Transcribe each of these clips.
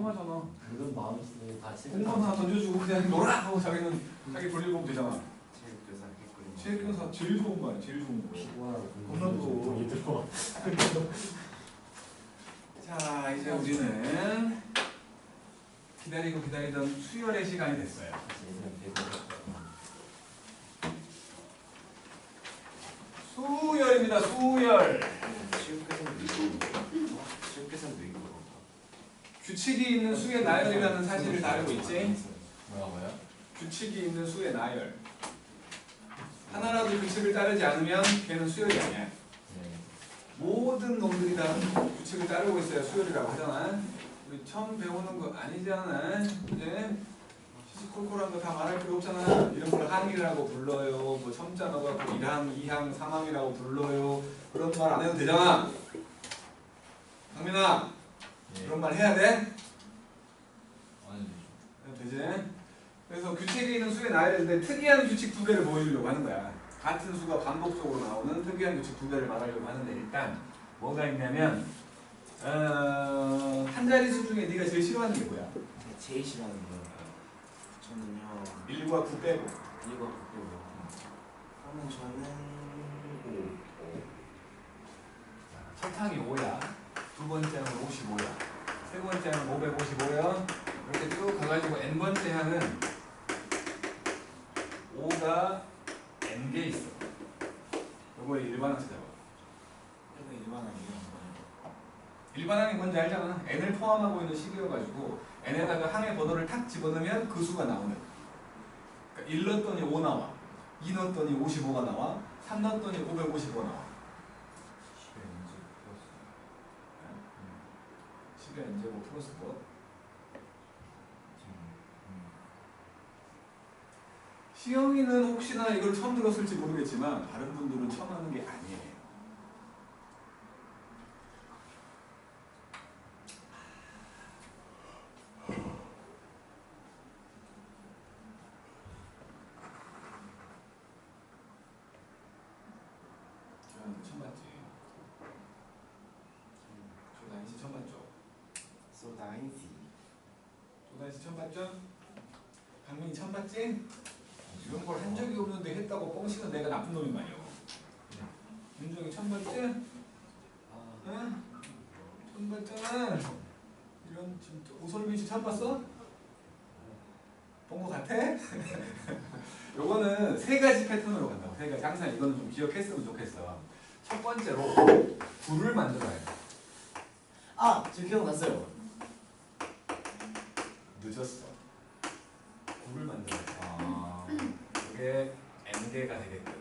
하잖아. 그런 마음이 있으면 다 공무원 하나 던져주고 그냥 놀아 하고 자기는 자기 볼일 보면 되잖아. 체육교사 했거든요. 체육교사 제일 좋은 거 아니야? 제일 좋은 거. 피곤하고 겁나 무서워. 돈이 들어와. 자, 이제 우리는 기다리고 기다리던 수열의 시간이 됐어요. 수열입니다. 수열. 체육교사도 있고. 규칙이 있는 수의 나열이라는 사실을 다 알고 있지? 뭐라고요? 규칙이 있는 수의 나열. 하나라도 규칙을 따르지 않으면 걔는 수열이 아니야. 네. 모든 놈들이 다 규칙을 따르고 있어야 수열이라고 하잖아. 우리 처음 배우는 거 아니잖아. 이제 시시콜콜한 거 다 말할 필요 없잖아. 이런 걸 항이라고 불러요. 뭐 첨자 넣어갖고 1항, 2항, 3항이라고 불러요. 그런 말 안 해도 되잖아. 강민아, 네. 그런 말 해야 돼? 아니. 되지? 그래서 규칙이 있는 수의 나열인데 특이한 규칙 두 개를 보여주려고 하는 거야. 같은 수가 반복적으로 나오는 특이한 규칙 두 개를 말하려고 하는데 일단 뭐가 있냐면 한 자릿수 중에 네가 제일 싫어하는 게 뭐야? 제일 싫어하는 거. 저는요. 1과 9 빼고. 이거 그거. 그러면 저는 5. 첫 항이 5야. 두 번째 항은 55야. 세 번째 항은 555야. 이렇게 쭉 가가지고 n번째 항은 5가 n개 있어. 요거 일반항 찾아봐. 이거 일반항이요. 일반항이 뭔지 알잖아. n을 포함하고 있는 식이어가지고 n에다가 항의 번호를 탁 집어넣으면 그 수가 나오는. 그러니까 1 넣었더니 5 나와. 2 넣었더니 55가 나와. 3 넣었더니 555 나와. 10의 n제곱 플러스 뭐? 시영이는 혹시나 이걸 처음 들었을지 모르겠지만 다른 분들은 처음 하는 게 아니에요. 처음 봤지? 조단이 씨 처음 봤죠? 소다인시. 조단이 씨 처음 봤죠? 강민이 처음 봤지? 이런 걸 한 적이 없는데 했다고 뻥치는 내가 나쁜 놈인 말이야. 윤정이 처음 봤지? 응? 처음 봤잖아. 이런 진짜 오설민 씨 처음 봤어? 본 거 같아? 요거는 세 가지 패턴으로 간다고. 세 가지. 항상 이거는 좀 기억했으면 좋겠어. 첫 번째로 굴을 만들어야 돼. 아, 저 기억났어요. 늦었어. 굴을 만들어야 돼. 이게 n개가 되게끔.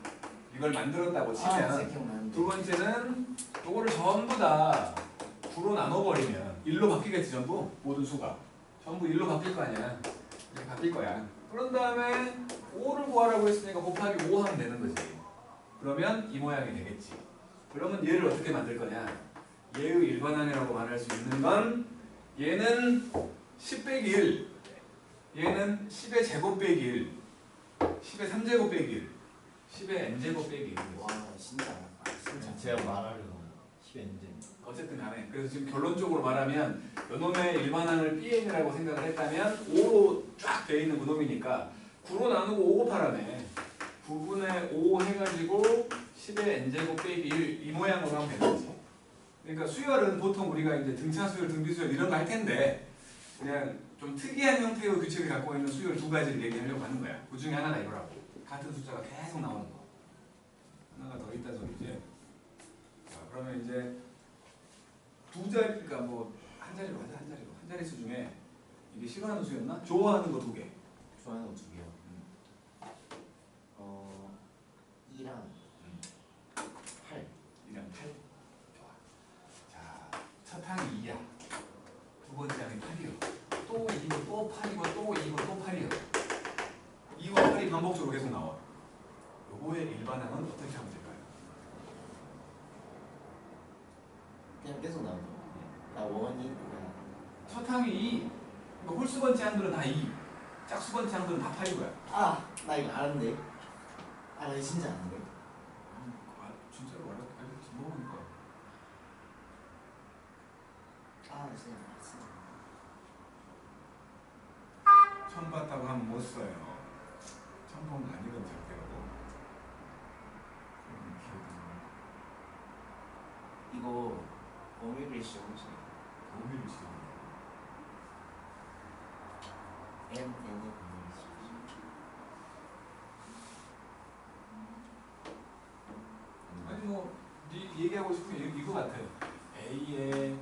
이걸 만들었다고 치면 기억나는데. 두 번째는 요거를 전부 다 9로 나눠버리면 1로 바뀌겠지 전부. 모든 수가 전부 1로 바뀔 거 아니야. 이렇게 바뀔 거야. 그런 다음에 5를 구하라고 했으니까 곱하기 5 하면 되는 거지. 그러면 이 모양이 되겠지. 그러면 얘를 어떻게 만들 거냐. 얘의 일반항이라고 말할 수 있는 건 얘는 10 빼기 1, 얘는 10의 제곱 빼기 1, 10의 3제곱 빼기 1, 10의 n제곱 빼기 1. 와, 진짜. 제가 말하려고 10n제. 어쨌든 간에 그래서 지금 결론적으로 말하면 요놈의 일반항을 bn이라고 생각을 했다면 5로 쫙 돼 있는 그놈이니까 9로 나누고 5 곱하라네. 9분의 5 해가지고 10의 n제곱 빼기 1 이 모양으로 하면 되는 거지. 그러니까 수열은 보통 우리가 이제 등차수열, 등비수열 이런 거 할 텐데 그냥 좀 특이한 형태의 규칙을 갖고 있는 수열 두 가지를 얘기하려고 하는 거야. 그 중에 하나가 이거라고. 같은 숫자가 계속 나오는 거. 하나가 더 있다 소리지. 자, 그러면 이제 두 자리, 그러니까 뭐 한 자리로 하자, 한 자리로. 한 자릿수 중에 이게 싫어하는 수였나? 좋아하는 거 두 개. 좋아하는 거 두 개요. 2랑 8. 2랑 8. 좋아. 자, 첫 항이 2야. 두 번째 항이 8이요. 또 2고 또 8이고 또 2고 또 8이요. 2와 8이 반복적으로 계속 나와. 요거의 일반항은 어떻게 하면 될까요? 그냥 계속 나오죠. 나 원이. 첫 항이 2. 그러니까 홀수번째 항들은 다 2. 짝수번째 항들은 다 8인 거야. 아, 나 이거 아는데. 아, 나 진짜 아는데. 아, 진짜로 알겠지. 뭐니까. 아, 진짜 알았어. 처음 봤다고 하면 못 써요. 처음 보면 안 읽으면 절대로. 이거 범위를 시험지. 범위를 지금 N의 범위를 시험지. 아니 뭐 얘기하고 싶은 게 이거 같아요. A의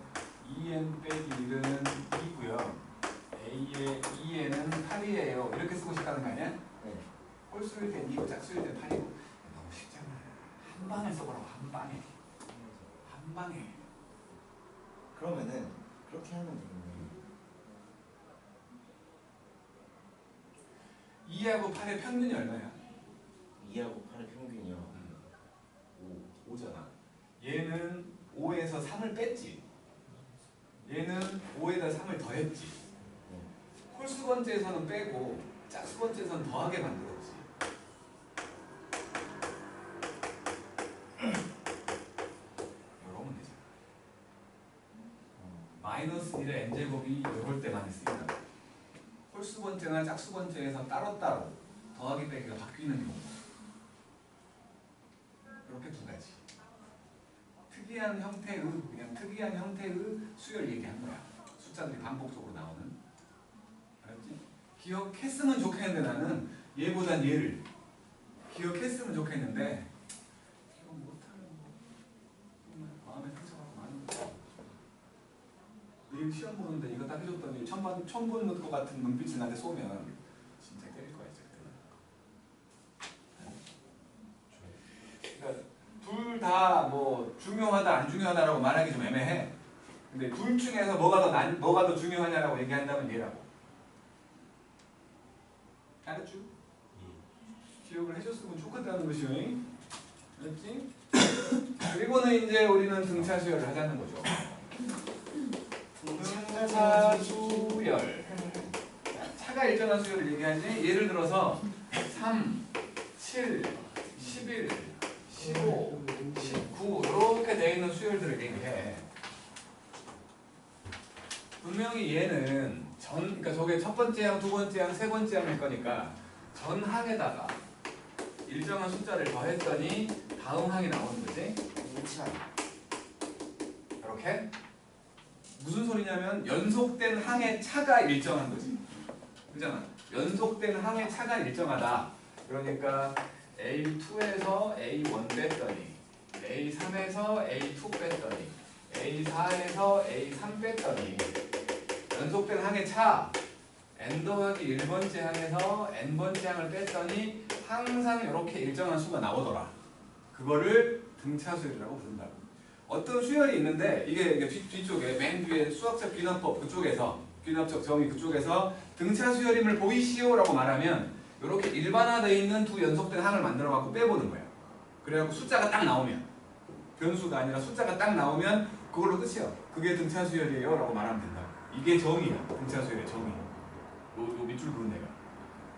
2n 빼기 1은 2고요. A의 2n은 8이에요. 이렇게 쓰고 싶다는 거 아니야? 네. 홀수일 땐 2고 짝수일 땐 8이고. 너무 쉽잖아. 한 방에 써보라고. 한 방에. 한 방에. 그러면은 그렇게 하면 되겠네. 2하고 8의 평균이 얼마야? 2하고 8의 평균이요. 5잖아. 얘는 5에서 3을 뺐지. 얘는 5에다 3을 더했지. 네. 홀수 번째에서는 빼고 짝수 번째에서는 더하게 만들었지. 이러면 되잖아. 마이너스 1의 n제곱이 이럴 때만 쓰인다. 홀수 번째나 짝수 번째에서 따로따로 더하기 빼기가 바뀌는 경우. 이렇게 두 가지. 특이한 형태의 그냥 특이한 형태의 수열 얘기한 거야. 숫자들이 반복적으로 나오는. 알았지? 기억했으면 좋겠는데 나는 얘보단 얘를 기억했으면 좋겠는데 기억 못하는 거 마음에 상처가 많은 거. 내일 시험 보는데 이거 딱 해줬더니 처음 보는 것 같은 눈빛이 나한테 쏘면 진짜 때릴 거야 이제 그때는. 그러니까 둘 다 뭐 중요하다 안 중요하다라고 말하기 좀 애매해. 근데 둘 중에서 뭐가 더 중요하냐라고 얘기한다면 얘라고. 알았죠? 기억을 해줬으면 좋겠다는 것이요. 알았지? 그리고는 이제 우리는 등차 수열을 하자는 거죠. 등차 수열. 차가 일정한 수열을 얘기하지. 예를 들어서 3, 7, 11, 15, 19 이렇게 되어 있는 수열들을 얘기해. 분명히 얘는 그러니까 저게 첫 번째 항, 두 번째 항, 세 번째 항일 거니까 전 항에다가 일정한 숫자를 더했더니 다음 항이 나오는 거지. 등차. 이렇게 무슨 소리냐면 연속된 항의 차가 일정한 거지. 그잖아. 연속된 항의 차가 일정하다. 그러니까 A2에서 A1 뺐더니 A3에서 A2 뺐더니 A4에서 A3 뺐더니 연속된 항의 차 n 더하기 1번째 항에서 n번째 항을 뺐더니 항상 이렇게 일정한 수가 나오더라. 그거를 등차 수열이라고 부른다고. 어떤 수열이 있는데 이게 뒤쪽에 맨 뒤에 수학적 귀납법 그쪽에서 귀납적 정의 그쪽에서 등차 수열임을 보이시오라고 말하면 이렇게 일반화되어 있는 두 연속된 항을 만들어 갖고 빼보는 거예요. 그래갖고 숫자가 딱 나오면 변수가 아니라 숫자가 딱 나오면 그걸로 끝이야. 그게 등차 수열이에요 라고 말하면 된다. 이게 정의야. 등차 수열의 정의. 요 밑줄 그은 데가.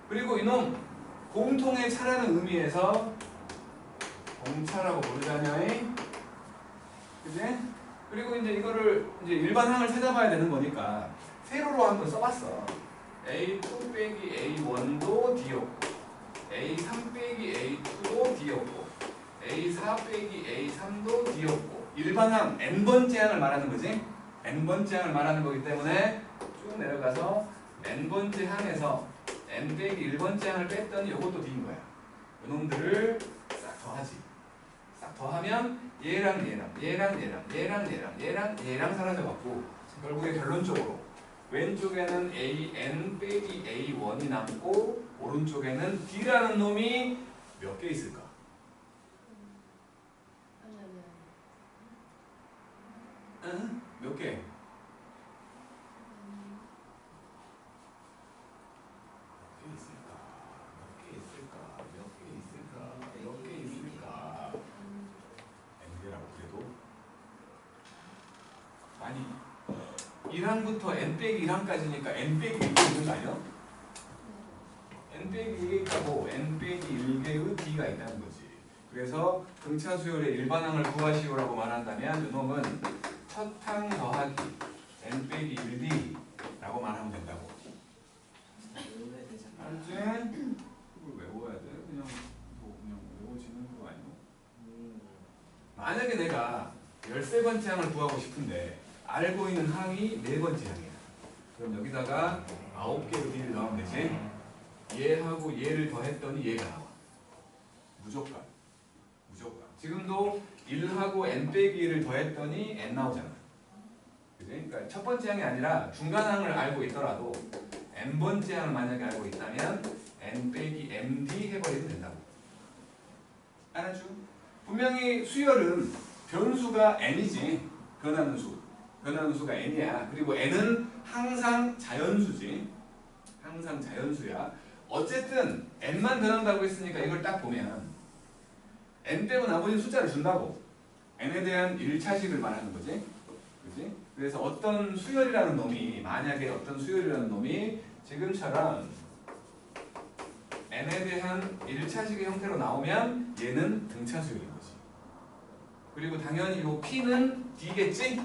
그리고 이놈 공통의 차라는 의미에서 공차라고 부르자녀. 그지? 그리고 이제 이거를 이제 일반 항을 찾아봐야 되는 거니까 세로로 한번 써봤어. A2 빼기 A1도 D였고 A3 빼기 A2도 D였고 A4 빼기 A3도 D였고 일반항 n번째 항을 말하는 거지. n번째 항을 말하는 거기 때문에 쭉 내려가서 n번째 항에서 n 빼기 1번째 항을 뺐더니 이것도 D인 거야. 이놈들을 싹 더하지. 싹 더하면 얘랑 얘랑 사라져갖고 결국에 결론적으로 왼쪽에는 an 빼기 a1이 남고 오른쪽에는 d라는 놈이 몇 개 있을까? 응? 몇 개? 몇 개 있을까? n개라고 그래도 아니 1항부터 n 빼기 1항까지니까 n 빼기 1개 있는 거 아니야? n 빼기 1개하고 n 빼기 1개의 d가 있다는 거지. 그래서 등차 수열의 일반항을 구하시오라고 말한다면 이놈은 첫 항 더하기 n 빼기 1d라고 말하면 된다고. 내가 13번째 항을 구하고 싶은데 알고 있는 항이 4번째 항이야. 그럼 여기다가 9개로 D를 넣으면 되지. 얘하고 얘를 더했더니 얘가 나와. 무조건. 지금도 1하고 n 빼기 1을 더했더니 n 나오잖아. 그지? 그러니까 첫 번째 항이 아니라 중간 항을 알고 있더라도 n번째 항을 만약에 알고 있다면 n 빼기 md 해버리면 된다고. 알았죠? 분명히 수열은 변수가 n이지. 변하는 수가 n이야. 그리고 n은 항상 자연수지. 항상 자연수야. 어쨌든 n만 변한다고 했으니까 이걸 딱 보면 n 빼고 나머지 숫자를 준다고. n에 대한 1차식을 말하는 거지. 그지? 그래서 어떤 수열이라는 놈이 만약에 어떤 수열이라는 놈이 지금처럼 n에 대한 1차식의 형태로 나오면 얘는 등차 수열인 거지. 그리고 당연히 이 p는 d겠지?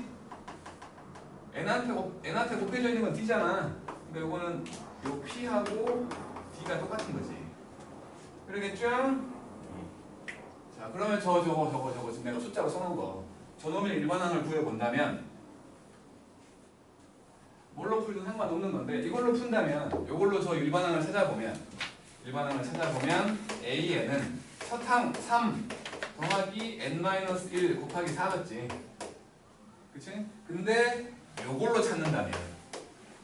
n한테 곱해져 있는 건 d잖아. 그러니까 이거는 이 p하고 d가 똑같은 거지. 그러겠죠? 자, 그러면 저거 지금 내가 숫자로 써놓은 거. 저놈의 일반항을 구해본다면 뭘로 풀든 상관없는 건데 이걸로 푼다면 이걸로 저 일반항을 찾아보면 AN은 첫항 3 더하기 n-1 곱하기 4겠지. 그치? 근데 요걸로 찾는다면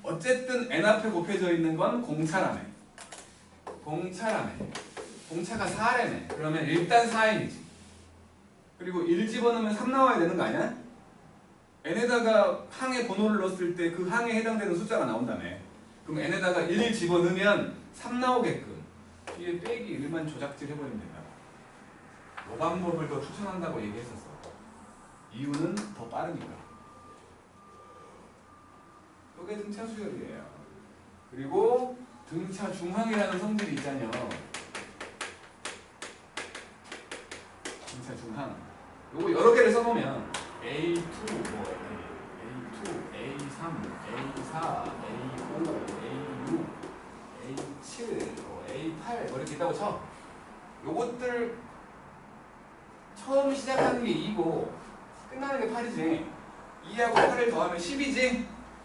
어쨌든 n 앞에 곱해져 있는 건 공차라며. 공차가 4라며. 그러면 일단 4n이지. 그리고 1 집어넣으면 3 나와야 되는 거 아니야? n에다가 항의 번호를 넣었을 때 그 항에 해당되는 숫자가 나온다며. 그럼 n에다가 1 집어넣으면 3 나오게끔 뒤에 빼기 1만 조작질 해버리면 된다. 이 방법을 더 추천한다고 얘기했었어. 이유는 더 빠르니까. 이게 등차 수열이에요. 그리고 등차 중항이라는 성질이 있잖여. 등차 중항. 요거 여러 개를 써보면 A2, A2, A3, A4, A5, A6, A7, A8 뭐 이렇게 있다고 쳐. 요것들 처음 시작하는 게 2고 끝나는 게 8이지. 2하고 8을 더하면 10이지.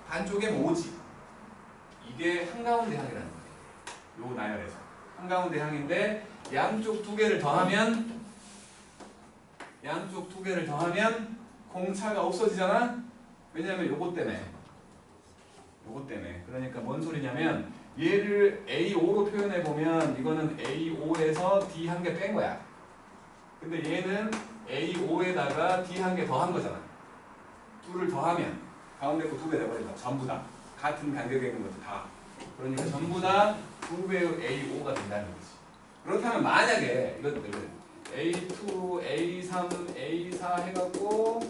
반쪽에 5지. 이게 한가운데 항이라는 거예요. 요 나열에서 한가운데 항인데 양쪽 두 개를 더하면 공차가 없어지잖아. 왜냐면 요것 때문에. 그러니까 뭔 소리냐면 얘를 A5로 표현해 보면 이거는 A5에서 D 한 개 뺀 거야. 근데 얘는 A5에다가 D 한 개 더한 거잖아. 둘을 더하면 가운데 거 2배 돼버린다. 전부 다. 같은 간격에 있는 것도 다. 그러니까 전부 다 2배의 A5가 된다는 거지. 그렇다면 만약에 이것들을 A2, A3, A4 해갖고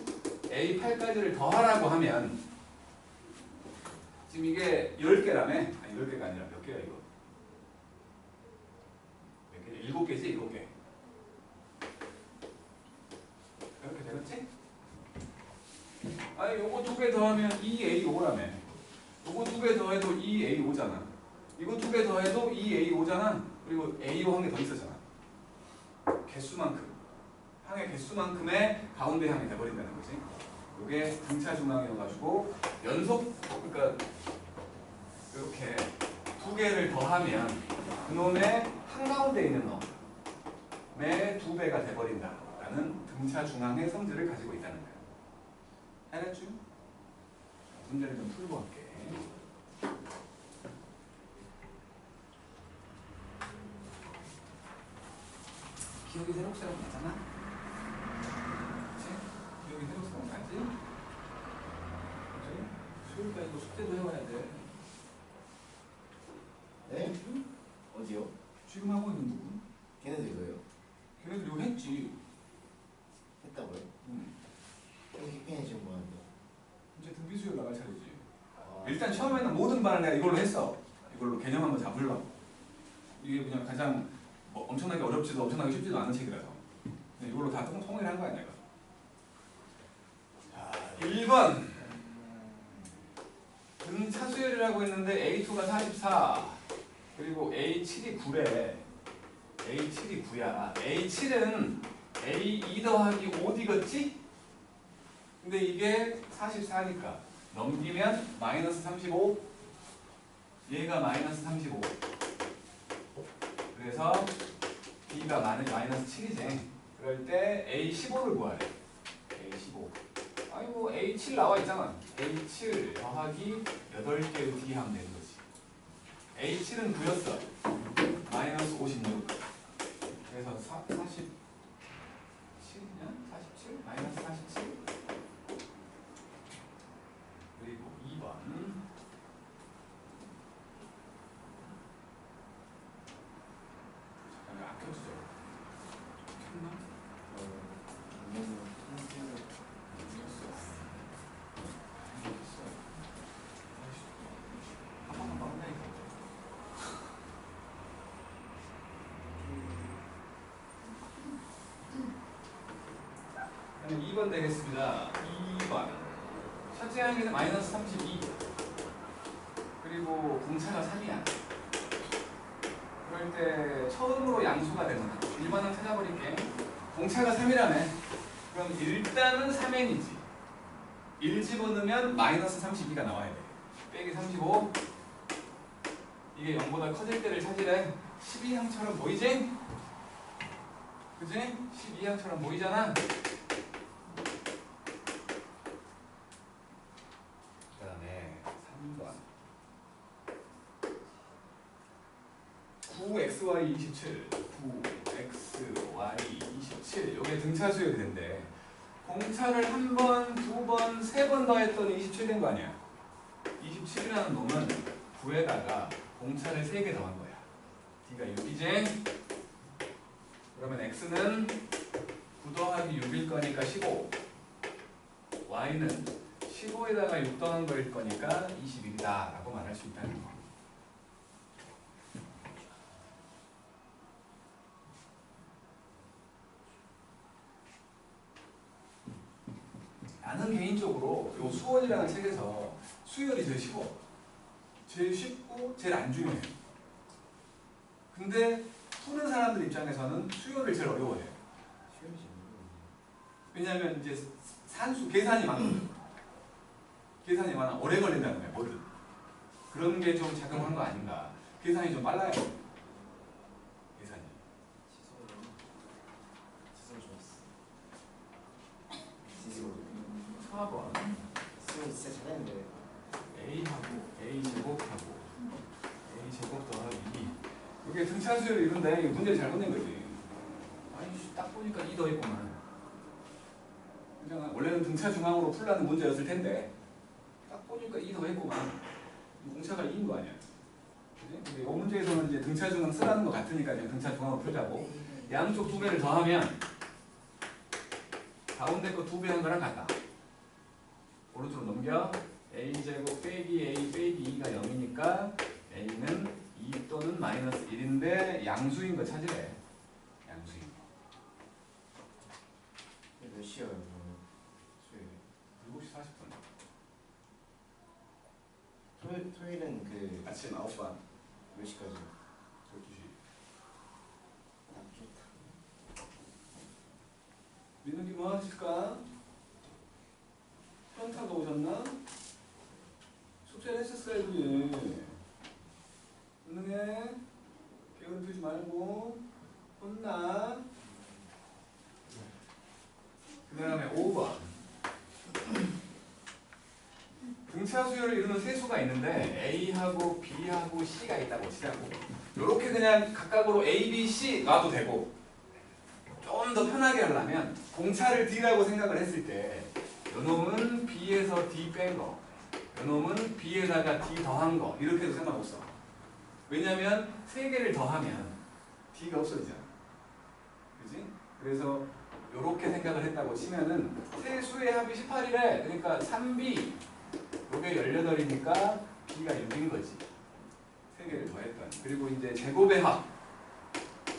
A8까지를 더하라고 하면 지금 이게 10개라며? 아니 10개가 아니라 몇 개야 이거? 몇 개지? 7개지? 7개. 이렇게 되겠지? 아니 요거 2개 더하면 2A5라며. 요거 2개 더해도 2A5잖아. 이거 2개 더해도 2A5잖아. 그리고 A5 한 개 더 있었잖아. 개수만큼. 항의 개수만큼의 가운데 항이 돼버린다는 거지. 요게 등차 중항이어가지고 연속, 그러니까 이렇게 2개를 더하면 그놈의 한가운데 있는 놈의 2배가 돼버린다라는 등차 중항의 성질을 가지고 있다는 거야. 알았죠? 문제를 좀 풀고 갈게. 기억이 새록새록 나잖아? 그치? 기억이 새록새록 나지? 그치? 수요일까지 이거 숙제도 해와야 돼. 네? 어디요? 지금 하고 있는 부분? 걔네들 이거요? 걔네들 이거 했지. 했다고요? 응. 걔네 지금 뭐 하는데? 이제 등비수요 나갈 차례지. 아, 일단 처음에는 모든 반을 내가 이걸로 했어. 이걸로 개념 한번 잡으려고. 이게 그냥 가장 뭐 엄청나게 어렵지도 엄청나게 쉽지도 않은 책이라서 이걸로 다 통일한 거야 내가. 자, 1번 등차수열이라고 했는데 A2가 44 그리고 A7이 9래. A7이 9야. A7은 A2 더하기 5D겠지? 근데 이게 44니까 넘기면 마이너스 35, 얘가 마이너스 35. 그래서 B가 마이너스 7이지. 그럴 때 A15를 구하래. A15. 아이고 A7 나와 있잖아. A7 더하기 8개의 D 하면 되는 거지. A7은 9였어. 마이너스 56. 그래서 47이냐? 47? 마이너스 47? 그리고 2번. 잠깐 아껴주죠. 켰나? 한 번만 막나니까. 2번 되겠습니다. 2번. 첫째 항에서 마이너스 32. 그리고 공차가 3이야. 그럴 때 처음으로 양수가 되는 거. 1번은 찾아버릴게. 공차가 3이라네. 그럼 일단은 3n이지. 1 집어넣으면 마이너스 32가 나와야 돼. 빼기 35. 이게 0보다 커질 때를 찾으래. 12항처럼 보이지? 그지? 12항처럼 보이잖아? 그 다음에 3번 9xy 27 9xy 27 요게 등차 수열이 된대. 공차를 한 번, 두 번, 세 번 더했더니 27 된 거 아니야. 27이라는 놈은 9에다가 공차를 3개 더한 거야. D가 6이지? 그러면 x는 9 더하기 6일 거니까 15. y는 15에다가 6 더한 거일 거니까 21이다 라고 말할 수 있다는 거. 나는 개인적으로 요 수원이라는 책에서 수열이 제일 쉬워. 제일 쉽고 제일 안 중요해. 근데 푸는 사람들 입장에서는 수열을 제일 어려워해. 왜냐하면 이제 산수 계산이 많거든. 계산이 많아. 오래 걸린다는 거야. 뭐든. 그런 게 좀 작용한 거 아닌가. 계산이 좀 빨라요. 계산이. 지성 좋았어. 4번 지성 진짜 잘했는데. A하고 A 제곱하고 A 제곱 더하기 2. 이게 등차 수열을 이룬데 문제를 잘못 낸 거지. 아니 딱 보니까 2 더했구만. 그냥 원래는 등차 중앙으로 풀라는 문제였을 텐데 딱 보니까 2 더했구만. 공차가 2인 거 아니야. 그지? 근데 이 문제에서는 이제 등차 중앙 쓰라는 거 같으니까 그냥 등차 중앙으로 풀자고. 양쪽 2배를 더하면 가운데 거 2배 한 거랑 같다. 오른쪽으로 넘겨. a제곱 빼기 a 빼기 2가 0이니까 a는 2 또는 마이너스 1인데 양수인 거 찾으래. 양수인 거. 몇 시야 그러면? 수요일. 7시 40분. 토요일은 그 아침 9시 반. 몇 시까지? 12시. 아 좋다. 민욱이 뭐 하실까? 현타가 오셨나? 숙제를 했었어야지. 은능해. 게으르지 말고 혼나. 그 다음에 5번. 등차 수열을 이루는 세 수가 있는데 A하고 B하고 C가 있다고 치자고. 이렇게 그냥 각각으로 A, B, C 놔도 되고 좀 더 편하게 하려면 공차를 D라고 생각을 했을 때 요놈은 B에서 D 뺀 거, 요놈은 B에다가 D 더한 거 이렇게 해도 상관없어. 왜냐면 세 개를 더하면 D가 없어지잖아. 그지? 그래서 요렇게 생각을 했다고 치면은 세 수의 합이 18이래. 그러니까 3B 요게 18이니까 B가 6인 거지. 세 개를 더했던. 그리고 이제 제곱의 합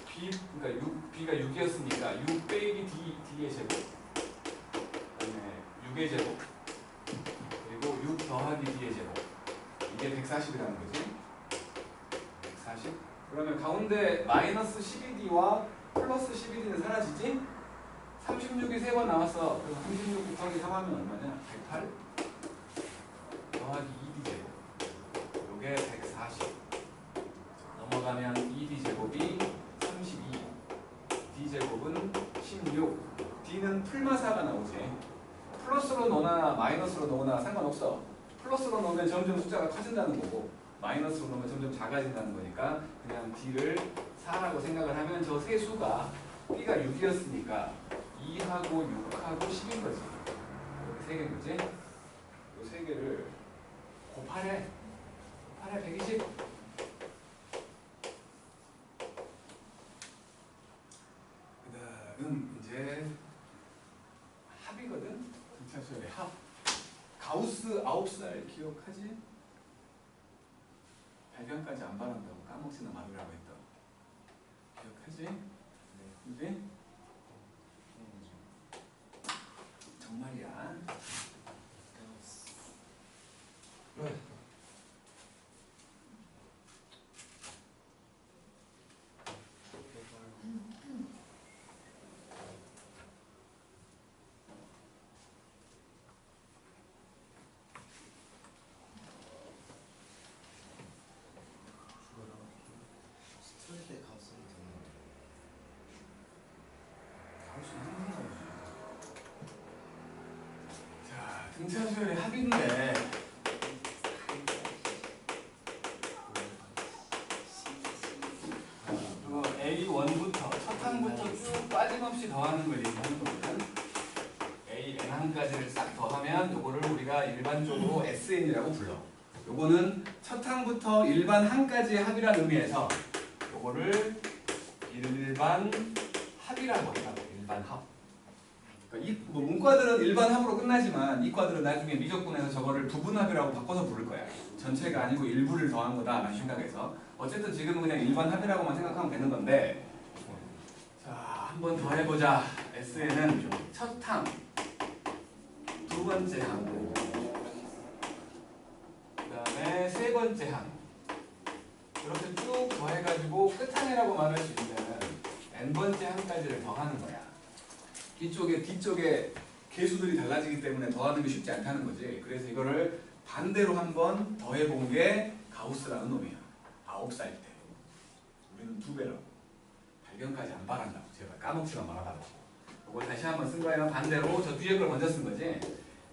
B, 그러니까 6, B가 6이었으니까 6 빼기 D의 제곱 그다음에 6의 제곱 그리고 6 더하기 D의 제곱 이게 140이라는 거지. 140. 그러면 가운데 마이너스 12D와 플러스 12D는 사라지지? 36이 3번 나왔어. 그래서 36 곱하기 3 하면 얼마냐? 108 더하기 2d제곱. 요게 140. 넘어가면 2d제곱이 32. d제곱은 16. d는 풀마사가 나오지. 플러스로 넣거나 마이너스로 넣거나 상관없어. 플러스로 넣으면 점점 숫자가 커진다는 거고 마이너스로 넣으면 점점 작아진다는 거니까 그냥 d를 4라고 생각을 하면 저 세 수가 b가 6이었으니까 2하고 6하고 10인 거지. 이렇게 세 개인 거지. 이 세 개를 곱하래. 곱하래 120. 그다음 이제 합이거든. 등차수열의 합. 가우스 9살 기억하지? 발견까지 안 바란다고 까먹지는 말으라고 했다. 기억하지? 네. 그지? 정말이야. 스토리 때 가수는 되는 자, 등차수열의 합인데 그거 A1부터 첫 항부터 쭉 빠짐없이 더하는 걸 얘기하는 거거든. A n항까지를 싹 더하면 요거를 우리가 일반적으로 SN이라고 불러. 요거는 첫 항부터 일반 항까지의 합이라는 의미에서 요거를 일반 합이라고 한다고. 일반 합. 그러니까 뭐 문과들은 일반 합으로 끝나지만 이과들은 나중에 미적분에서 저거를 부분합이라고 바꿔서 부를 거야. 전체가 아니고 일부를 더한 거다라는 생각에서. 어쨌든 지금은 그냥 일반 합이라고만 생각하면 되는 건데. 자, 한번 더 해보자. SN은 첫 항, 두 번째 항, 그 다음에 세 번째 항. 이렇게 쭉 더해가지고 끝항이라고 말할 수 있는 n번째 항까지를 더하는 거야. 뒤쪽에 개수들이 달라지기 때문에 더하는 게 쉽지 않다는 거지. 그래서 이거를 반대로 한번 더해본 게 가우스라는 놈이야. 9살 때. 우리는 2배라고. 발견까지 안 바란다고. 제발 까먹지만 말아달라고. 이거 다시 한번 쓴 거예요. 반대로 저 뒤에 걸 먼저 쓴 거지.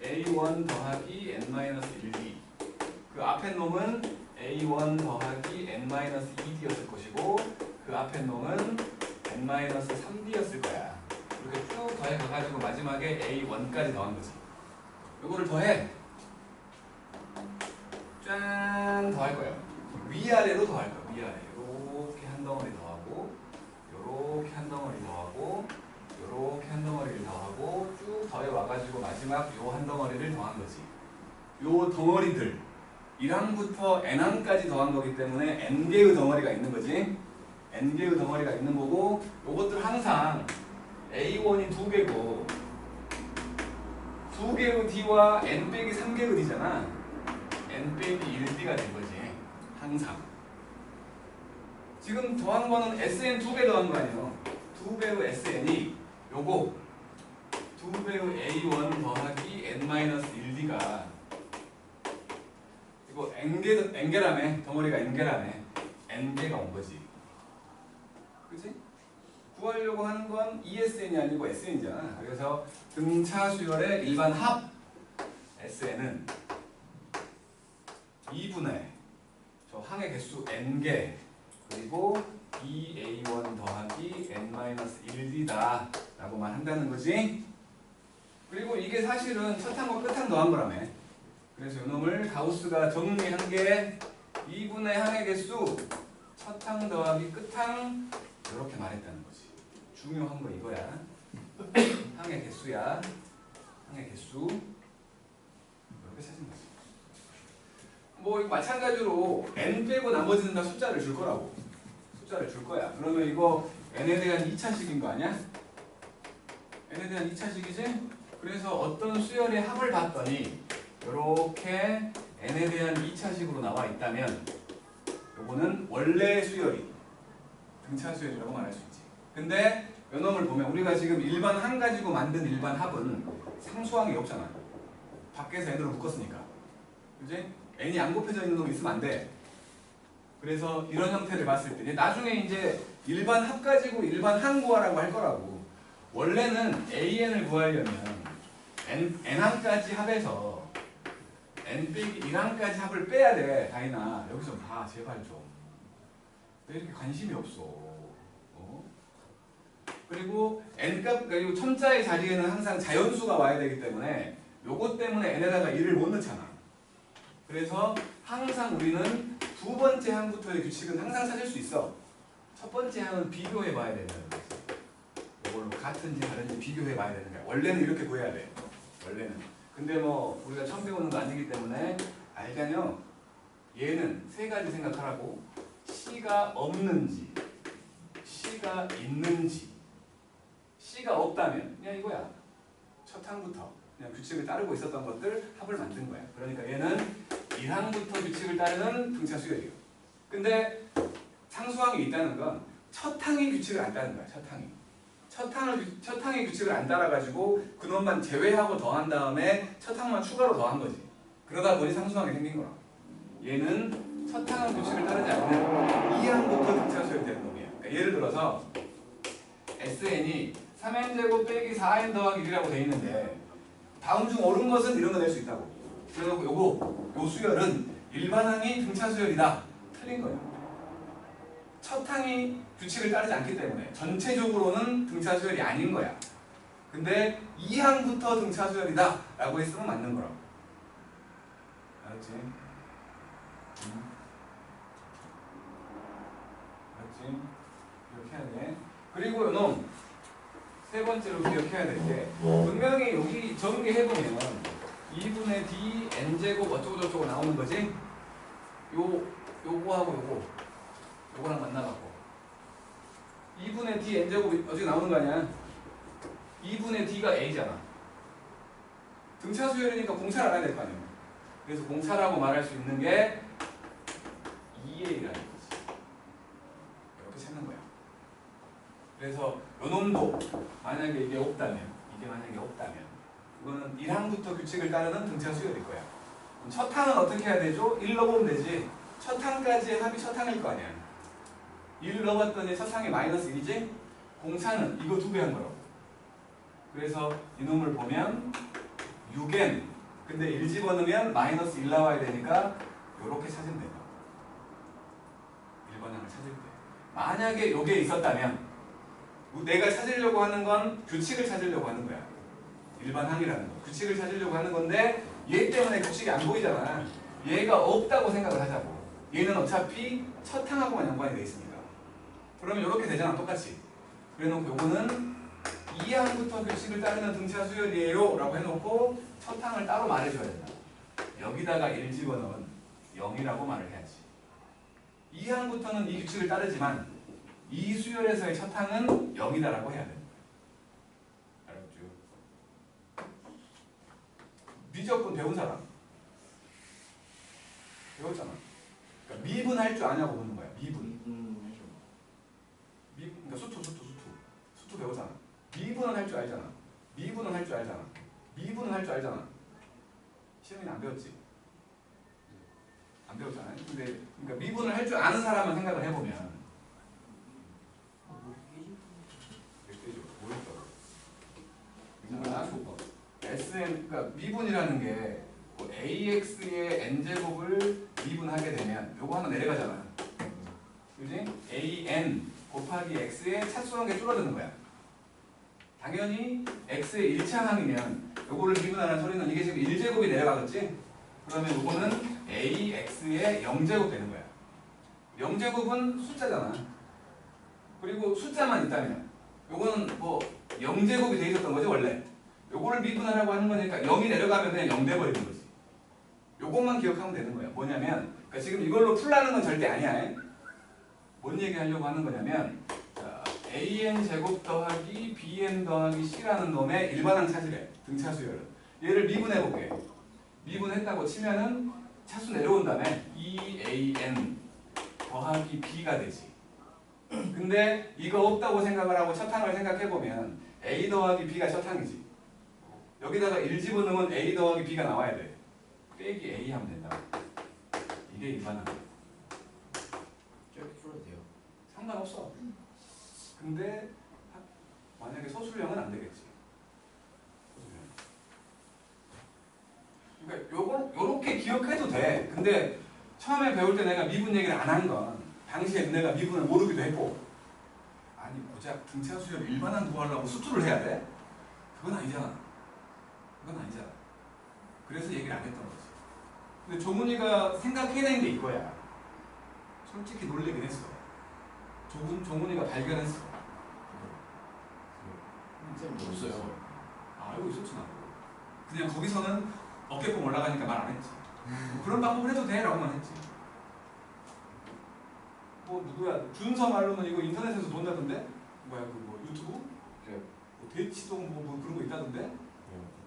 A1 더하기 N-1D. 그 앞에 놈은 A1 더하기 N-2D였을 것이고 그 앞에 놈은 N-3D였을 거야. 이렇게 쭉 더해가가지고 마지막에 A1까지 더한 거지. 요거를 더해. 짠! 더할 거예요. 위아래로 더할 거야. 위아래. 요렇게 한 덩어리 더하고 요렇게 한 덩어리 더하고 요렇게 한 덩어리를 더하고 쭉 더해와가지고 마지막 요 한 덩어리를 더한 거지. 요 덩어리들 1항부터 n항까지 더한 거기 때문에 n개의 덩어리가 있는 거지. n개의 덩어리가 있는 거고 요것들 항상 A1이 2개고 2개의 D와 n 빼기 3개의 D잖아. n 빼기 1D가 된 거지. 항상. 지금 더한 거는 SN 2배 더한 거 아니에요. 2배의 SN이 요거 2배의 A1 더하기 N-1D가 이거 n개라며. 덩어리가 n개라며. n개가 온 거지. 그치? 구하려고 하는 건 ESN이 아니고 SN이잖아. 그래서 등차 수열의 일반 합 SN은 2분의 저 항의 개수 n개 그리고 2A1 더하기 N-1D다 라고만 한다는 거지. 그리고 이게 사실은 첫 항과 끝 항 더한 거라며. 그래서 이놈을 가우스가 정리한 게 2분의 항의 개수 첫 항 더하기 끝 항 이렇게 말했다는 거지. 중요한 거 이거야. 항의 개수야. 항의 개수. 이렇게 찾은 거지. 뭐 마찬가지로 n 빼고 나머지는 다 숫자를 줄 거라고. 숫자를 줄 거야. 그러면 이거 n에 대한 2차식인 거 아니야? n에 대한 2차식이지? 그래서 어떤 수열의 합을 봤더니 이렇게 n에 대한 2차식으로 나와 있다면 요거는 원래 수열이 등차 수열이라고 말할 수 있지. 근데 요 놈을 보면 우리가 지금 일반 항 가지고 만든 일반 합은 상수항이 없잖아. 밖에서 n으로 묶었으니까. 그지? n이 안 곱해져 있는 놈이 있으면 안 돼. 그래서 이런 형태를 봤을 때 나중에 이제 일반 합 가지고 일반 항 구하라고 할 거라고. 원래는 AN을 구하려면 n항까지 합해서 n 빼기 1항까지 합을 빼야 돼. 다이나 여기 좀 봐 제발 좀. 왜 이렇게 관심이 없어? 어? 그리고 n값 그리고 첨자의 자리에는 항상 자연수가 와야 되기 때문에 요것 때문에 n에다가 1을 못 넣잖아. 그래서 항상 우리는 두 번째 항부터의 규칙은 항상 찾을 수 있어. 첫 번째 항은 비교해 봐야 되는 거지. 이걸로 같은지 다른지 비교해 봐야 되는 거야. 원래는 이렇게 구해야 돼. 원래는. 근데 뭐 우리가 처음 배우는 거 아니기 때문에 알잖여. 얘는 세 가지 생각하라고. C가 없는지, C가 있는지. C가 없다면 그냥 이거야. 첫 항부터 그냥 규칙을 따르고 있었던 것들 합을 만든 거야. 그러니까 얘는 1항부터 규칙을 따르는 등차 수열이에요. 근데 상수항이 있다는 건 첫 항의 규칙을 안 따르는 거야. 첫 항의 규칙을 안 따라가지고 그놈만 제외하고 더한 다음에 첫 항만 추가로 더한 거지. 그러다 보니 상수항이 생긴 거라. 얘는 첫 항의 규칙을 따르지 않는 2항부터 등차 수열이 되는 놈이야. 그러니까 예를 들어서 SN이 3n제곱 빼기 4n 더하기 1이라고 돼 있는데 다음 중 옳은 것은 이런 거 낼 수 있다고. 그래서 요 수열은 일반항이 등차 수열이다. 틀린 거야. 첫 항이 규칙을 따르지 않기 때문에 전체적으로는 등차 수열이 아닌 거야. 근데 2항부터 등차 수열이다 라고 했으면 맞는 거라고. 알았지? 알았지? 이렇게 해야 돼. 그리고 요놈 세 번째로 기억해야 될 게 분명히 여기 정리해보면 2분의 d n제곱 어쩌고저쩌고 나오는 거지? 요거하고 요거랑 만나갖고 2분의 d n제곱이 어떻게 나오는 거 아니야? 2분의 d가 a잖아. 등차 수열이니까 공차를 알아야 될 거 아니야. 그래서 공차라고 말할 수 있는 게 2a라는 거지. 이렇게 찾는 거야. 그래서 요놈도 만약에 이게 없다면 이거는 1항부터 규칙을 따르는 등차 수열일 거야. 그럼 첫 항은 어떻게 해야 되죠? 1 넣어보면 되지. 첫 항까지의 합이 첫 항일 거 아니야. 1을 넣어봤더니 첫 항이 마이너스 1이지? 공차는 이거 2배 한 거라고. 그래서 이놈을 보면 6n 근데 1 집어넣으면 마이너스 1 나와야 되니까 요렇게 찾으면 돼요. 일반항을 찾을 때. 만약에 요게 있었다면 내가 찾으려고 하는 건 규칙을 찾으려고 하는 거야. 일반항이라는 거. 규칙을 찾으려고 하는 건데 얘 때문에 규칙이 안 보이잖아. 얘가 없다고 생각을 하자고. 얘는 어차피 첫 항하고만 연관이 돼 있으니까. 그러면 이렇게 되잖아. 똑같이. 그래놓고 요거는 2항부터 규칙을 따르는 등차 수열이에요 라고 해놓고 첫 항을 따로 말해줘야 된다. 여기다가 1 집어넣은 0이라고 말을 해야지. 2항부터는 이 규칙을 따르지만 이 수열에서의 첫 항은 0이다라고 해야 돼. 알았죠? 미적분 배운 사람? 배웠잖아. 그러니까 미분할 줄 아냐고 묻는 거야. 미분. 그러니까 수투 배우잖아. 미분은 할 줄 알잖아. 미분은 할 줄 알잖아. 시험이는 안 배웠지. 안 배웠잖아요. 근데 그러니까 미분을 할 줄 아는 사람만 생각을 해보면 SN 그러니까 미분이라는 게 뭐 AX의 n제곱을 미분하게 되면 요거 하나 내려가잖아. 그지? AN 곱하기 X의 차수한 게 줄어드는 거야. 당연히 X의 1차항이면 요거를 미분하는 소리는 이게 지금 1제곱이 내려가겠지? 그러면 요거는 AX의 0제곱 되는 거야. 0제곱은 숫자잖아. 그리고 숫자만 있다면 요거는 뭐 0제곱이 돼 있었던 거지 원래. 요거를 미분하라고 하는 거니까 0이 내려가면 그냥 0 돼버리는 거지. 요것만 기억하면 되는 거야. 뭐냐면 그러니까 지금 이걸로 풀라는 건 절대 아니야. 뭔 얘기하려고 하는 거냐면 자, AN 제곱 더하기 BN 더하기 C라는 놈의 일반항 찾으래. 등차 수열은. 얘를 미분해볼게. 미분했다고 치면은 차수 내려온 다음에 2AN 더하기 B가 되지. 근데 이거 없다고 생각을 하고 첫항을 생각해보면 A 더하기 B가 첫항이지. 여기다가 1 집어넣으면 A 더하기 B가 나와야 돼. 빼기 A 하면 된다. 이게 일반항. 저렇게 풀어도 돼요. 상관없어. 근데 만약에 소수령은 안 되겠지. 소수령. 그러니까 요렇게 기억해도 돼. 근데 처음에 배울 때 내가 미분 얘기를 안 한 건 당시에 내가 미분을 모르기도 했고, 아니 고작 등차 수열 일반항 구하려고 수투를 해야 돼? 그건 아니잖아. 그건 아니잖아. 그래서 얘기를 안 했던 거지. 근데 조문이가 생각해낸 게 이거야. 솔직히 놀리긴 했어. 조문이가 발견했어. 쌤 없어요. 알고 있었지 나. 그냥 거기서는 어깨뽕 올라가니까 말 안 했지. 뭐 그런 방법을 해도 돼 라고만 했지. 뭐 누구야 준서 말로는 이거 인터넷에서 돈다던데? 뭐야 그 뭐 유튜브? 그래요. 뭐 대치동 뭐 그런 거 있다던데?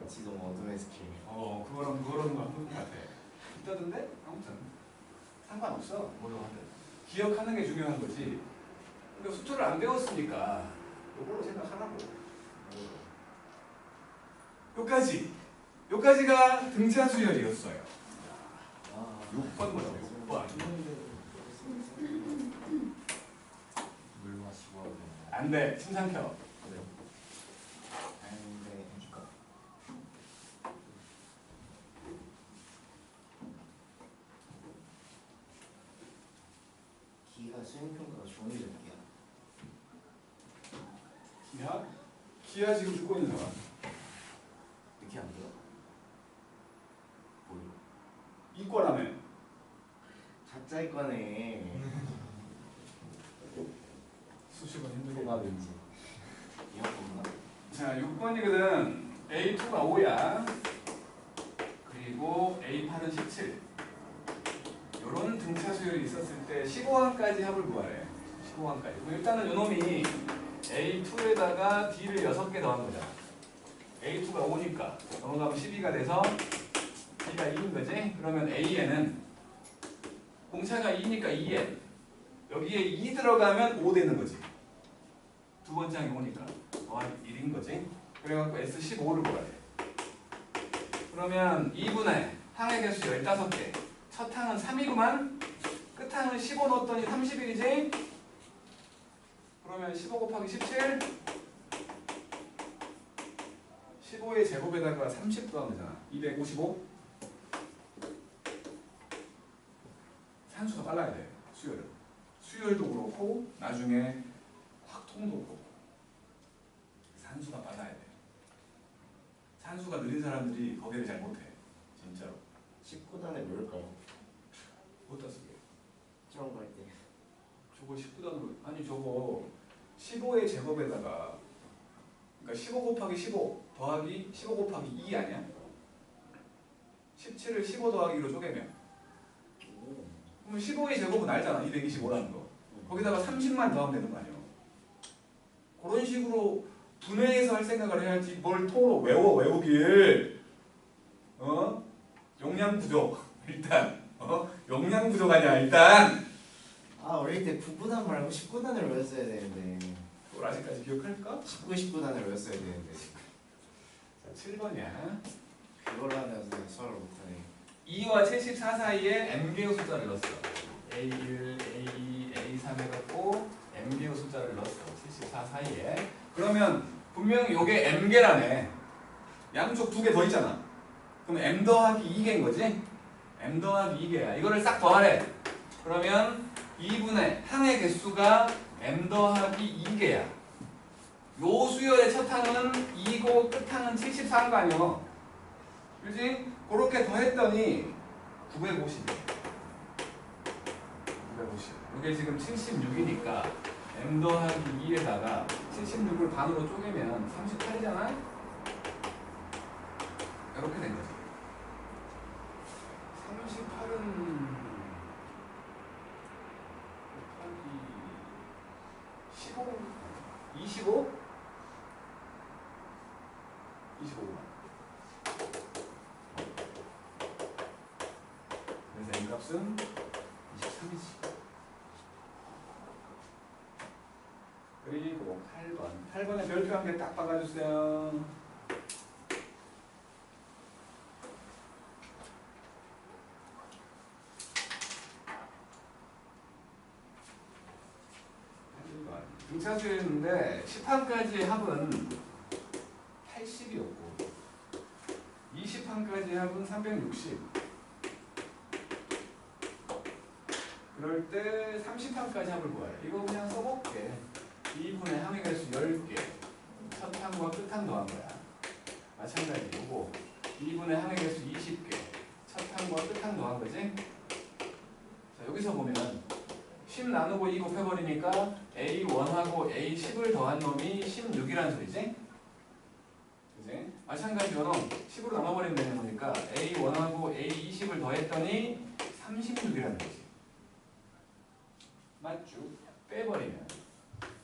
지동 어둠의 스킬. 그거랑 거 한번 같아. 있다던데? 아무튼 상관없어. 뭐로 하든 기억하는 게 중요한 거지. 근데 수투를 안 배웠으니까 이걸로 생각하라고. 요까지가 등차 수열이었어요. 6번 뭐죠? 6번. 물 마시고 하고. 안 돼. 침 삼켜. 아닌데 해줄까? 기가 수행평가가 좋은 게 몇개야? 기아 지금 죽고 있는 사람. 이렇게 안 돼요? 뭐요? 이과라며. 가짜 이과네. 수식은 힘들게. 통합인지. 이어폰가? 자, 6번이거든. A2가 5야. 그리고 A8은 17. 요런 등차 수열이 있었을 때 15항까지 합을 구하래. 15항까지. 일단은 요놈이 A2에다가 D를 6개 더한 거잖아. A2가 5니까 넘어가면 12가 돼서 D가 2인 거지? 그러면 A에는 공차가 2니까 2N. 여기에 2 들어가면 5 되는 거지. 두 번째 항이 5니까 더하기 1인 거지. 그래갖고 S15를 구하래. 그러면 2분의 항의 개수 15개. 첫 항은 3이구만. 끝 항은 15 넣었더니 31이지. 그러면 15 곱하기 17. 15의 제곱에다가 30 더하면 되잖아. 255. 산수가 빨라야 돼. 수열은. 수열도 그렇고 나중에 확통도 그렇고 산수가 빨라야 돼. 산수가 느린 사람들이 거기를 잘 못해. 진짜로. 19단에 뭘까요? 어디다 쓰게? 처음 갈 때. 저거 19단으로 아니 저거 15의 제곱에다가 그러니까 15 곱하기 15 더하기 15 곱하기 2 아니야? 17을 15 더하기 2로 쪼개면 그럼 15의 제곱은 알잖아. 225라는 거. 거기다가 30만 더하면 되는 거 아니야? 그런 식으로 분해해서 할 생각을 해야지 뭘 토로 외우길. 용량 부족. 일단 용량 부족 아니야. 일단 아 어릴 때 9구단 말고 19단을 외웠어야 되는데. 그걸 아직까지 기억할까? 19단을 외웠어야 되는데. 자, 7번이야. 그걸 하면서 수학을 못하네. 2와 74 사이에 m개의 숫자를 넣었어. A1, A2, A3 해갖고 m개의 숫자를 넣었어. 74 사이에. 그러면 분명히 이게 m개라네. 양쪽 2개 더 있잖아. 그럼 m 더하기 2개인 거지? m 더하기 2개야. 이거를 싹 더하래. 그러면 2분의 항의 개수가 m 더하기 2개야. 요 수열의 첫 항은 2고 끝 항은 74인 거 아니야? 그지? 그렇게 더했더니 950. 950. 이게 지금 76이니까 m 더하기 2에다가 76을 반으로 쪼개면 38이잖아? 이렇게 된 거지. 38은 곱하기 15, 25? 25만. 그래서 N값은 23이지. 그리고 8번에 별표 한 개 딱 박아주세요. 등차수였는데 10항까지 합은 80이었고 20항까지 합은 360. 그럴 때 30항까지 합을 구하래. 이거 그냥 써볼게. 2분의 항의 개수 10개. 첫 항과 끝 항 더한 거야. 마찬가지 요거 2분의 항의 개수 20개. 첫 항과 끝 항 더한 거지. 자, 여기서 보면 10 나누고 2 곱해버리니까 A1하고 A10을 더한 놈이 16이라는 소리지? 그지? 마찬가지 요놈 10으로 나눠버리면 되는 거니까 A1하고 A20을 더했더니 36이라는 거지. 맞죠? 빼버리면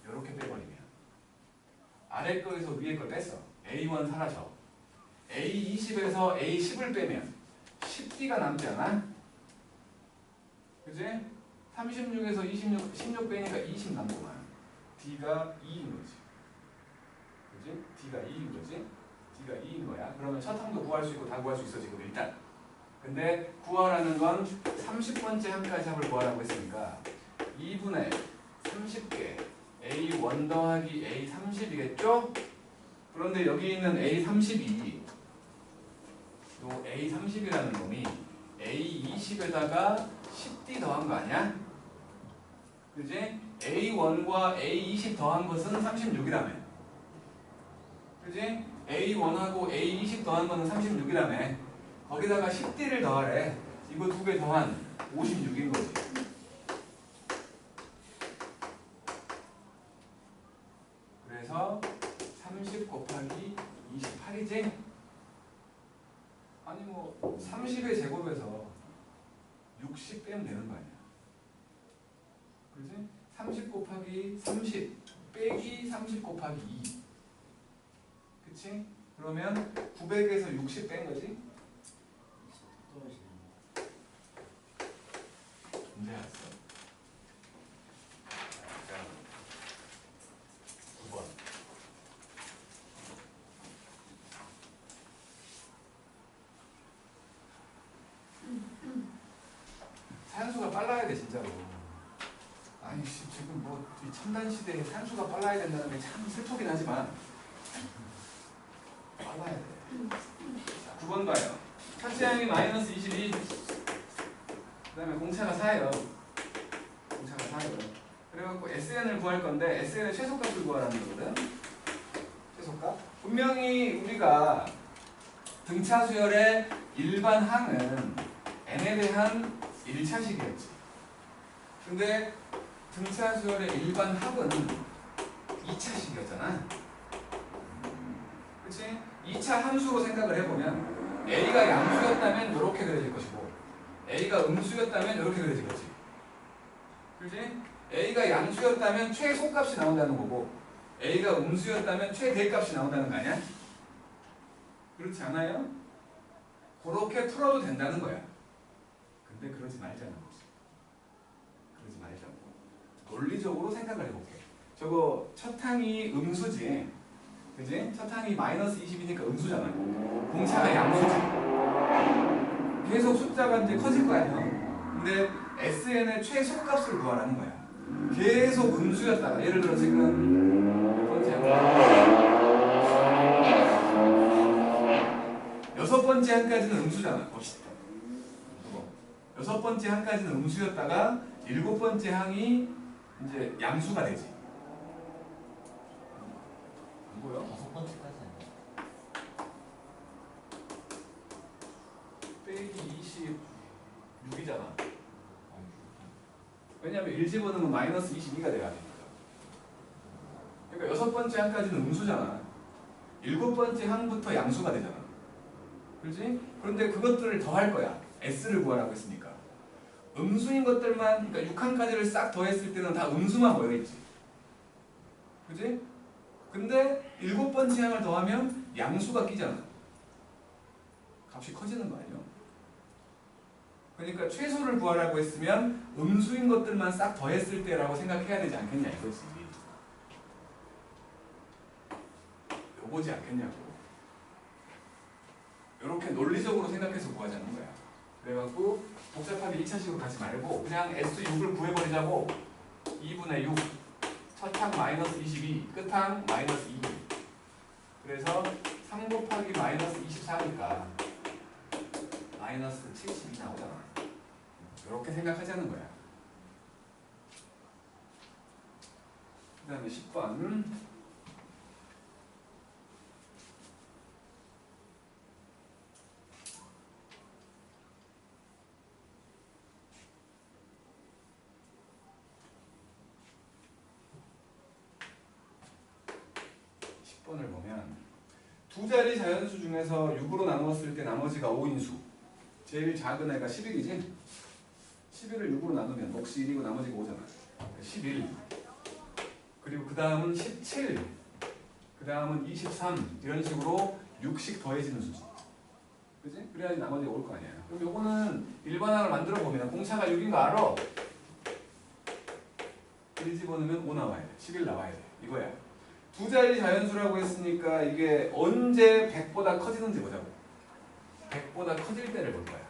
이렇게 빼버리면 아래 거에서 위에 걸 뺐어. A1 사라져. A20에서 A10을 빼면 10D가 남지 않아? 그지? 36에서 16 빼니까 20 남구만. D가 2인 거지. 그지? D가 2인 거지? D가 2인 거야. 그러면 첫 항도 구할 수 있고 다 구할 수 있어 지금 일단. 근데 구하라는 건 30번째 항까지 합을 구하라고 했으니까 2분의 30개 A1 더하기 A30이겠죠? 그런데 여기 있는 A32 요 A30이라는 놈이 A20에다가 10D 더한 거 아니야? 그지? A1과 A20 더한 것은 36이라며. 그지? A1하고 A20 더한 거는 36이라며. 거기다가 10D를 더하래. 이거 두 개 더한 56인 거지. 그래서 30 곱하기 28이지? 아니 뭐 30의 제곱에서 60 빼면 되는 거 아니야. 그지? 30 곱하기 30 빼기 30 곱하기 2. 그치? 그러면 900에서 60 뺀 거지? 문제 왔어. 자, 9번. 산수가 빨라야 돼 진짜로. 아니 지금 뭐 이 첨단 시대에 산수가 빨라야 된다는 게 참 슬프긴 하지만 빨라야 돼. 자, 9번 봐요. 첫째 항이 마이너스 22. 그 다음에 공차가 4예요. 공차가 4예요. 그래갖고 SN을 구할 건데 SN의 최소값을 구하라는 거거든. 최소값. 분명히 우리가 등차 수열의 일반 항은 n에 대한 1차식이었지. 근데 등차 수열의 일반 합은 2차식이었잖아. 그치? 2차 함수로 생각을 해보면 A가 양수였다면 이렇게 그려질 것이고 A가 음수였다면 이렇게 그려질 거지. 그치? A가 양수였다면 최소값이 나온다는 거고 A가 음수였다면 최대값이 나온다는 거 아니야? 그렇지 않아요? 그렇게 풀어도 된다는 거야. 근데 그러지 말자는 거지. 그러지 말자고. 논리적으로 생각을 해볼게. 저거 첫 항이 음수지. 그지? 첫 항이 마이너스 20이니까 음수잖아. 공차가 양수지. 계속 숫자가 이제 커질 거 아니야. 근데 SN의 최소값을 구하라는 거야. 계속 음수였다가 예를 들어 지금 몇 번째 항? 여섯 번째 항까지는 음수잖아. 봅시다. 여섯 번째 항까지는 음수였다가 일곱 번째 항이 이제 양수가 되지. 안 보여? 5번째까지 빼기 26이잖아. 왜냐면 1 집어넣으면 마이너스 22가 돼야 되니까. 그러니까 여섯 번째 항까지는 음수잖아. 일곱 번째 항부터 양수가 되잖아. 그렇지? 그런데 그것들을 더할 거야. S를 구하라고 했으니까. 음수인 것들만, 그러니까 6항까지를 싹 더했을 때는 다 음수만 모여있지. 그지? 근데 일곱 번째 항을 더하면 양수가 끼잖아. 값이 커지는 거 아니에요? 그러니까 최소를 구하라고 했으면 음수인 것들만 싹 더했을 때라고 생각해야 되지 않겠냐 이거지. 보지 않겠냐고. 이렇게 논리적으로 생각해서 구하자는 거야. 그래갖고 복잡하게 2차식으로 가지 말고 그냥 S6을 구해버리자고. 2분의 6 첫항 마이너스 22 끝항 마이너스 2. 그래서 3 곱하기 마이너스 24니까 마이너스 72 나오잖아. 이렇게 생각하자는 거야. 그 다음에 10번. 을 보면 두 자리 자연수 중에서 6으로 나누었을 때 나머지가 5인수. 제일 작은 애가 11이지? 11을 6으로 나누면 몫이 1이고 나머지가 5잖아. 11. 그리고 그 다음은 17. 그 다음은 23. 이런 식으로 6씩 더해지는 수지. 그지? 그래야지 나머지가 올 거 아니야. 그럼 요거는 일반항을 만들어 보면 공차가 6인 거 알아? 1 집어넣으면 5 나와야 돼. 11 나와야 돼. 이거야. 두 자리 자연수라고 했으니까 이게 언제 100보다 커지는지 보자고. 100보다 커질 때를 볼 거야.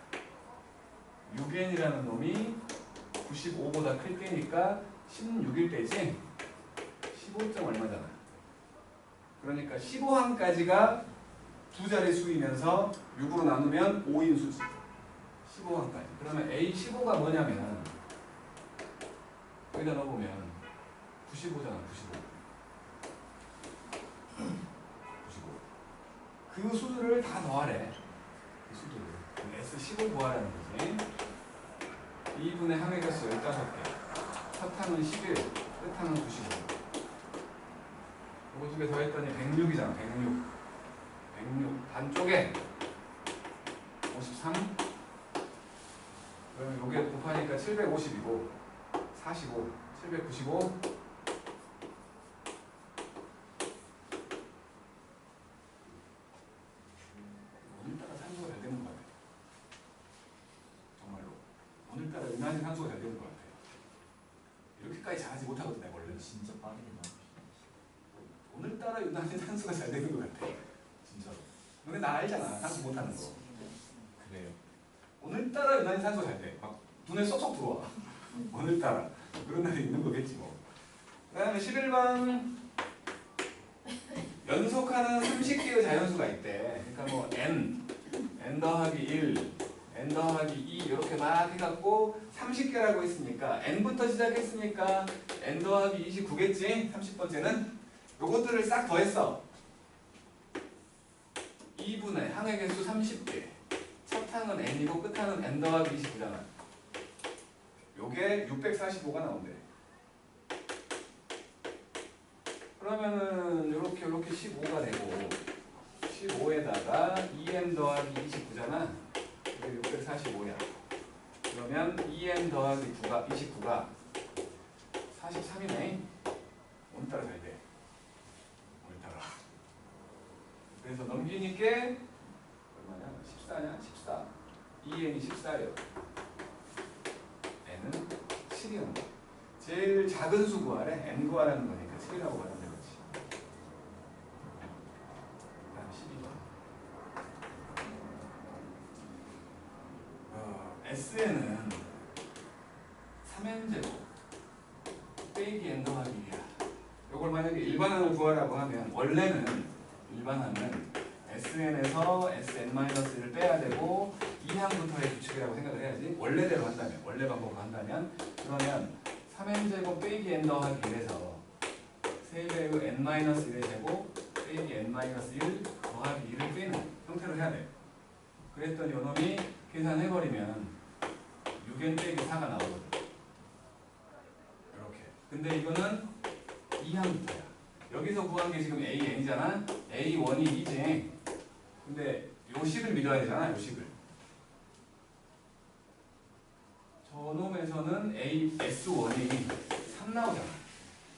6n이라는 놈이 95보다 클 때니까 16일 때지. 15점 얼마잖아. 그러니까 15항까지가 두 자리 수이면서 6으로 나누면 5인 수지. 15항까지. 그러면 A15가 뭐냐면 여기다 넣어보면 95잖아. 95. 그 수들을 다 더하래. 그 수들을. S10을 구하라는 거지. 2분의 항의 개수 15개. 첫항은 11, 끝항은 95. 이거 두 개 더했더니 106이잖아. 106. 106. 반쪽에 53. 그러면 요게 곱하니까 750이고 45, 795. 유난히 산수가 잘 되는 것 같아요. 이렇게까지 잘하지 못하거든 내가 원래. 진짜 빠르게 나오시네. 오늘따라 유난히 산수가 잘 되는 것 같아. 진짜로. 너네 나 알잖아. 산수 못하는 거. 그래요. 오늘따라 유난히 산수가 잘 돼. 막 눈에 쏙쏙 들어와. 오늘따라. 그런 날이 있는 거겠지 뭐. 그 다음에 11번. 연속하는 30개의 자연수가 있대. 그러니까 뭐 n 더하기 1, n 더하기 2 이렇게 막 해갖고 30개라고 했으니까 n부터 시작했으니까 n 더하기 29겠지? 30번째는 요것들을 싹 더했어. 2분의 항의 개수 30개. 첫 항은 n이고 끝 항은 n 더하기 29잖아. 요게 645가 나온대. 그러면은 요렇게 15가 되고 15에다가 2n 더하기 29잖아. 이게 645야. 그러면 2n 더하기 29가 43이네. 오늘따라 잘 돼. 오늘따라. 그래서 넘기니까 얼마냐? 14냐? 14. 2n이 14예요. n은 7이었는 거야. 제일 작은 수 구하래. n 구하라는 거니까 7이라고 하면 되겠지. 다음 12번. SN은 3n제곱 빼기 n 더하기 2야. 이걸 만약에 일반항을 구하라고 하면 원래는 일반항은 SN에서 SN-1을 빼야 되고 2항부터의 규칙이라고 생각을 해야지. 원래대로 한다면, 원래 방법으로 한다면 그러면 3n제곱 빼기 n 더하기 1에서 3배의 n-1의 제곱 빼기 n-1 더하기 1을 빼는 형태로 해야 돼. 그랬더니 요놈이 계산해버리면 6n 빼기 4가 나오거든. 이렇게. 근데 이거는 2항부터야. 여기서 구한 게 지금 AN이잖아. A1이 2지. 근데 요 식을 믿어야 되잖아. 요 식을. 저놈에서는 S1이 3 나오잖아.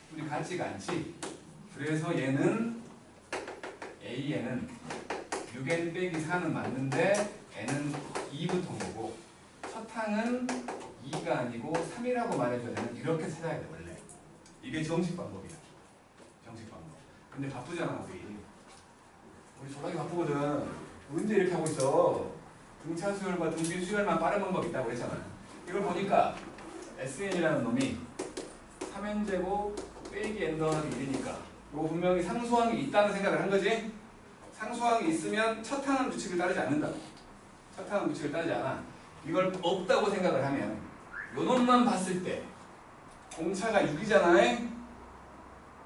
둘이 같지가 않지. 그래서 얘는 AN은 6n 빼기 4는 맞는데 n은 2부터인 거고 첫 항은 2가 아니고 3이라고 말해줘야 되는 이렇게 찾아야 돼 원래. 이게 정식 방법이야. 정식 방법. 근데 바쁘잖아 우리. 우리 졸라게 바쁘거든. 언제 이렇게 하고 있어? 등차 수열과 등비 수열만 빠른 방법 있다고 그랬잖아. 이걸 보니까 SN이라는 놈이 3n제곱 빼기 n 더하기 1이니까 이거 분명히 상수항이 있다는 생각을 한 거지? 상수항이 있으면 첫 항은 규칙을 따르지 않는다. 첫 항은 규칙을 따르지 않아. 이걸 없다고 생각을 하면 요 놈만 봤을 때 공차가 6이잖아요?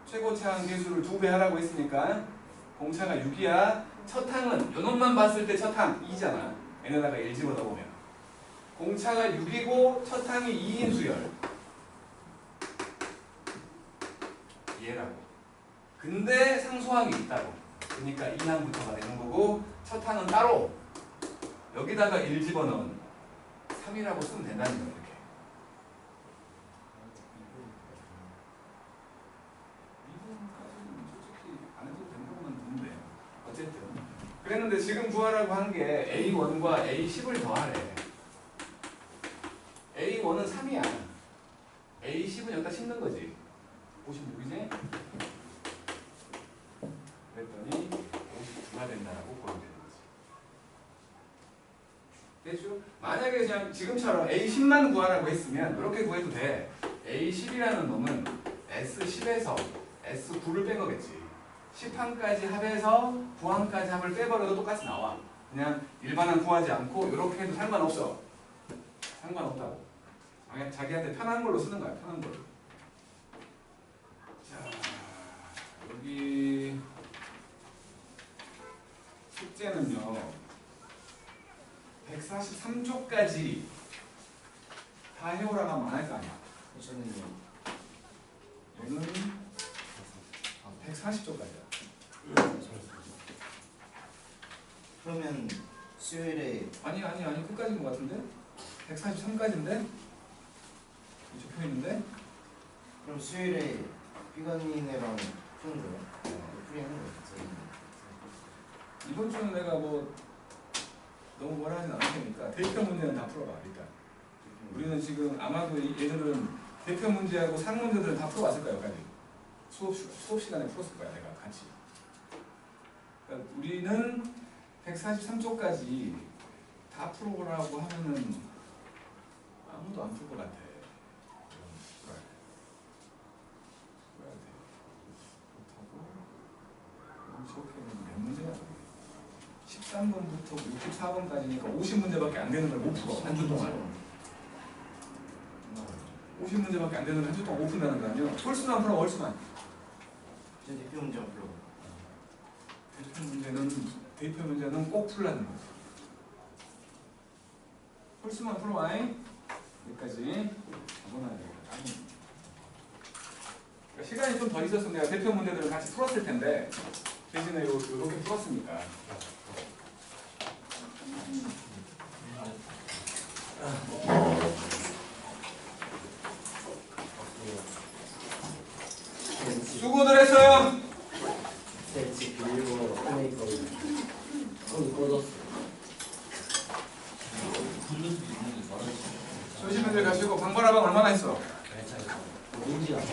최고차항 계수를 2배 하라고 했으니까 공차가 6이야. 첫 항은 요 놈만 봤을 때 첫 항 2잖아. n에다가 1 집어넣어 보면 공차가 6이고 첫 항이 2인 수열 얘라고. 근데 상수항이 있다고. 그러니까 2항부터가 되는 거고 첫 항은 따로 여기다가 1 집어넣은 3이라고 쓰면 된다는 거야. 이렇게. 이분까지는 솔직히 안 해도 된다고만 보는데 어쨌든 그랬는데 지금 구하라고 한 게 A1과 A10을 더하래. A1은 3이야. A10은 여기다 씹는 거지. 56이지? 그랬더니 59가 된다라고 보면 되는 거지. 됐죠? 만약에 그냥 지금처럼 A10만 구하라고 했으면 이렇게 구해도 돼. A10이라는 놈은 S10에서 S9를 뺀 거겠지. 10항까지 합해서 9항까지 합을 빼버려도 똑같이 나와. 그냥 일반항 구하지 않고 이렇게 해도 상관없어. 상관없다고. 자기한테 편한 걸로 쓰는 거야. 편한 걸로. 자, 여기 숙제는요 143조까지 다 해오라고 하면 안 할 거 아니야. 저는요. 여기는 140조까지야. 그러면 수요일에 아니 끝까지인 것 같은데? 143까지인데? 적혀 있는데? 그럼 수요일에 삐건이네랑 푸는 거예요? 풀이하는 거예요? 이번 주는 내가 뭐 너무 뭐라 하진 않을 테니까 대표 문제는 다 풀어봐 일단. 우리는 지금 아마도 얘들은 대표 문제하고 상 문제들은 다 풀어왔을 거야 여기까지. 수업 시간에 풀었을 거야 내가 같이. 그러니까 우리는 143조까지 다 풀어보라고 하면은 아무도 안 풀 것 같아. 풀어야 돼. 그렇다고 저렇게는 몇 문제야? 13번부터 64번까지니까 50문제밖에 안 되는 걸 못 풀어. 한 주 동안. 50문제밖에 안 되는 걸 한 주 동안 못 푼다는 거 아니야? 홀수만 풀어 홀수만. 저 대표 문제 안 풀어. 대표 문제는 꼭 풀라는 거지. 홀수만 풀어와잉. 여기까지 적어놔야 되겠다. 그러니까 시간이 좀 더 있었으면 내가 대표 문제들을 같이 풀었을 텐데 대신에 이렇게 풀었으니까. 수고들 했어요. 지 빌리고 하니까 손이 꺼졌어. 조심히들 가시고 방바라방 얼마나 했어? 뭔지 알아?